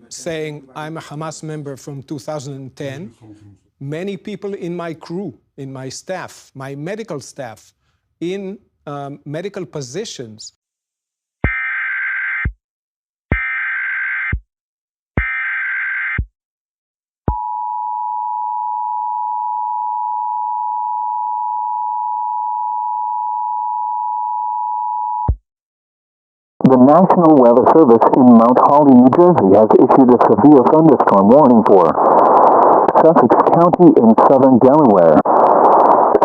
saying I'm a Hamas member from 2010. Many people in my crew, in my staff, my medical staff, in medical positions. The National Weather Service in Mount Holly, New Jersey has issued a severe thunderstorm warning for Sussex County in southern Delaware,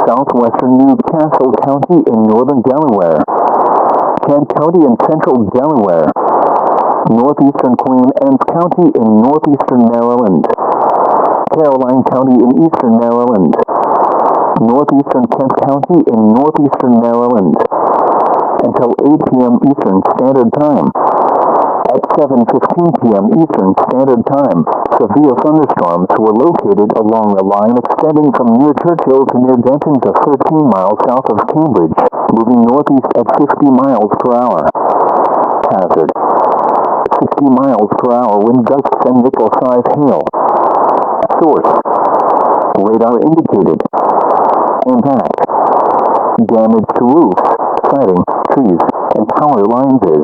southwestern Newcastle County in northern Delaware, Kent County in central Delaware, northeastern Queen Anne's County in northeastern Maryland, Caroline County in eastern Maryland, northeastern Kent County in northeastern Maryland, until 8 p.m. Eastern Standard Time. At 7:15 p.m. Eastern Standard Time, severe thunderstorms were located along the line extending from near Churchill to near Denton to 13 miles south of Cambridge, moving northeast at 50 miles per hour. Hazard: 60 miles per hour wind gusts and nickel-size hail. Source: radar indicated. Impact: damage to roofs, siding, trees, and power lines is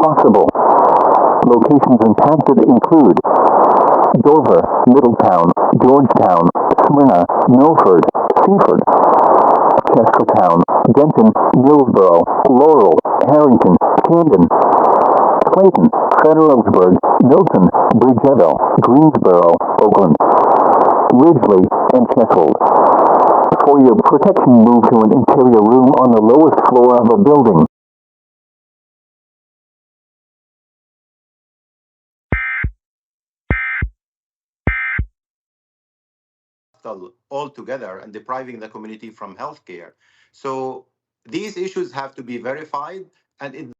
possible. Locations impacted include Dover, Middletown, Georgetown, Smyrna, Milford, Seaford, Chestertown, Denton, Millsboro, Laurel, Harrington, Camden, Clayton, Federalsburg, Milton, Bridgeville, Greensboro, Oakland, Ridgely, and Sheffield. For your protection, move to an interior room on the lowest floor of a building. Altogether and depriving the community from health care. So these issues have to be verified, and